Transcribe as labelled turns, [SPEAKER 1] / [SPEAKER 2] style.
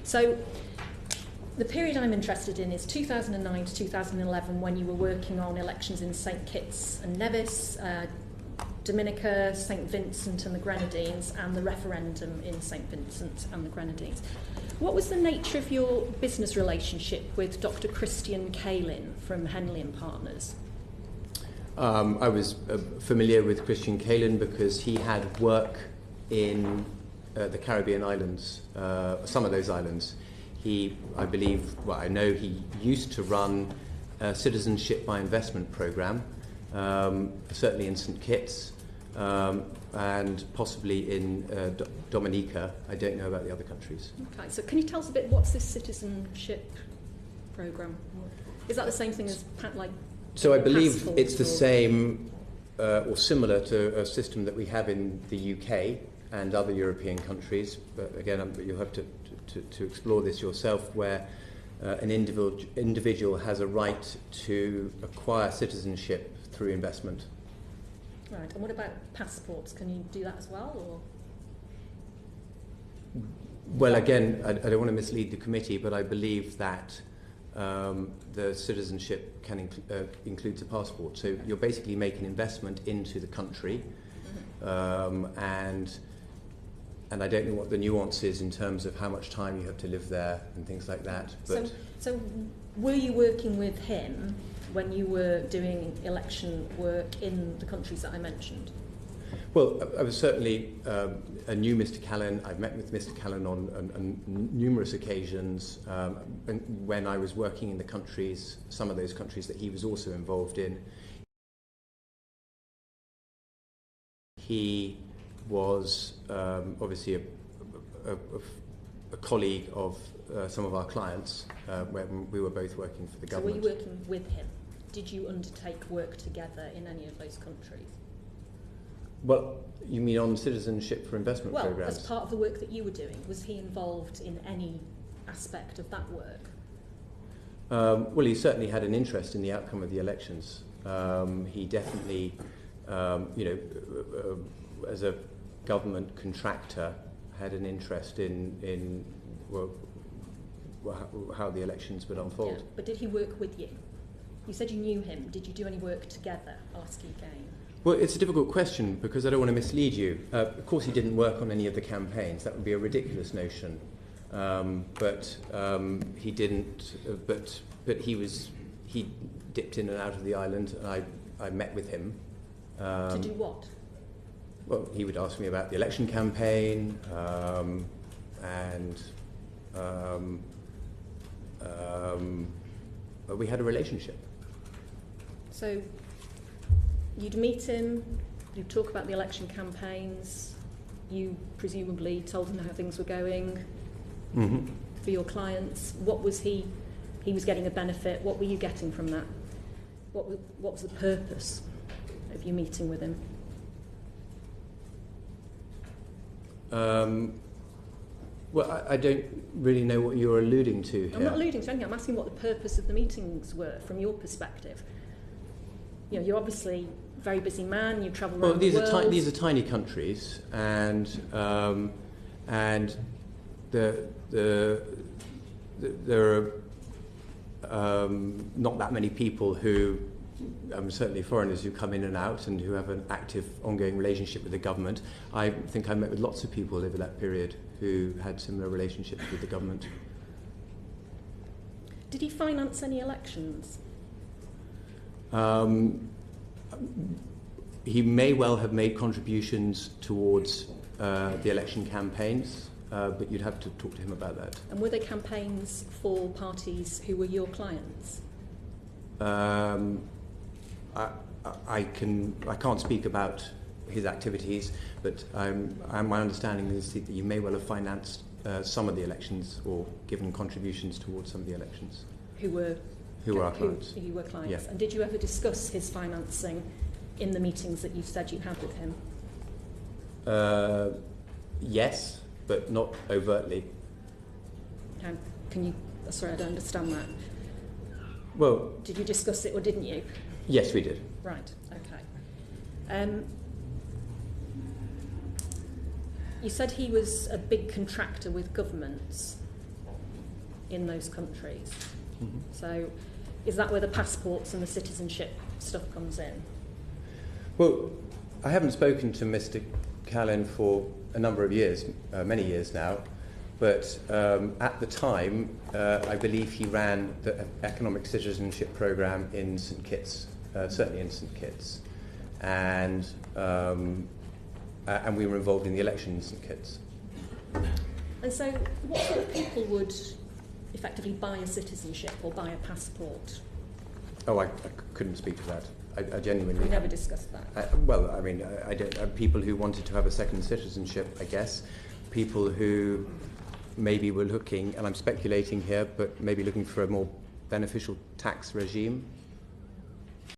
[SPEAKER 1] So the period I'm interested in is 2009 to 2011, when you were working on elections in St Kitts and Nevis, Dominica, St Vincent and the Grenadines, and the referendum in St Vincent and the Grenadines. What was the nature of your business relationship with Dr. Christian Kalin from Henley and Partners?
[SPEAKER 2] I was familiar with Christian Kalin because he had work in the Caribbean islands, some of those islands. I know he used to run a citizenship by investment program, certainly in St Kitts, and possibly in Dominica. I don't know about the other countries.
[SPEAKER 1] Okay, so can you tell us a bit, what's this citizenship program? Is that the same thing as
[SPEAKER 2] So I believe it's the same or similar to a system that we have in the UK and other European countries, but again, you'll have to explore this yourself, where an individual has a right to acquire citizenship through investment.
[SPEAKER 1] Right, and what about passports? Can you do that as well? Or?
[SPEAKER 2] Well, again, I don't want to mislead the committee, but I believe that the citizenship can includes a passport. So you're basically making investment into the country, and I don't know what the nuance is in terms of how much time you have to live there and things like that. But
[SPEAKER 1] so were you working with him when you were doing election work in the countries that I mentioned?
[SPEAKER 2] Well, I was certainly knew Mr. Kalin. I've met with Mr. Kalin on numerous occasions when I was working in the countries, some of those countries that he was also involved in. He was obviously a colleague of some of our clients when we were both working for the government.
[SPEAKER 1] So were you working with him? Did you undertake work together in any of those countries?
[SPEAKER 2] Well, you mean on citizenship for investment programs?
[SPEAKER 1] Well, as part of the work that you were doing, was he involved in any aspect of that work?
[SPEAKER 2] Well, he certainly had an interest in the outcome of the elections. He definitely, as a government contractor, had an interest in how the elections would unfold.
[SPEAKER 1] Yeah, but did he work with you? You said you knew him. Did you do any work together? I'll ask you again.
[SPEAKER 2] Well, it's a difficult question because I don't want to mislead you. Of course, he didn't work on any of the campaigns. That would be a ridiculous notion. But he didn't. But he dipped in and out of the island, and I met with him.
[SPEAKER 1] To do what?
[SPEAKER 2] Well, he would ask me about the election campaign, but we had a relationship.
[SPEAKER 1] So you'd meet him, you'd talk about the election campaigns, you presumably told him how things were going for your clients. What was he was getting a benefit, what were you getting from that? What was the purpose of you meeting with him?
[SPEAKER 2] Well, I don't really know what you're alluding to here.
[SPEAKER 1] I'm not alluding to anything, I'm asking what the purpose of the meetings were from your perspective. You know, you're obviously a very busy man, you travel around the world.
[SPEAKER 2] These are tiny countries, and there are not that many people who, certainly foreigners who come in and out and who have an active, ongoing relationship with the government. I think I met with lots of people over that period who had similar relationships with the government.
[SPEAKER 1] Did he finance any elections?
[SPEAKER 2] He may well have made contributions towards the election campaigns, but you'd have to talk to him about that.
[SPEAKER 1] And were they campaigns for parties who were your clients?
[SPEAKER 2] I can't speak about his activities, but my understanding is that you may well have financed some of the elections or given contributions towards some of the elections.
[SPEAKER 1] Who were
[SPEAKER 2] our clients.
[SPEAKER 1] Who were clients.
[SPEAKER 2] Yeah.
[SPEAKER 1] And did you ever discuss his financing in the meetings that you said you had with him?
[SPEAKER 2] Yes, but not overtly.
[SPEAKER 1] Can you... Sorry, I don't understand that.
[SPEAKER 2] Well...
[SPEAKER 1] Did you discuss it or didn't you?
[SPEAKER 2] Yes, we did.
[SPEAKER 1] Right, okay. You said he was a big contractor with governments. in those countries.
[SPEAKER 2] Mm-hmm.
[SPEAKER 1] So is that where the passports and the citizenship stuff comes in?
[SPEAKER 2] Well, I haven't spoken to Mr. Kalin for a number of years, many years now, but at the time, I believe he ran the economic citizenship program in St. Kitts, certainly in St. Kitts, and we were involved in the election in St. Kitts.
[SPEAKER 1] And so what sort of people would effectively buy a citizenship or buy a passport?
[SPEAKER 2] Oh, I couldn't speak to that. I genuinely...
[SPEAKER 1] We never discussed that.
[SPEAKER 2] I don't. People who wanted to have a second citizenship, I guess. People who maybe were looking, and I'm speculating here, but maybe looking for a more beneficial tax regime.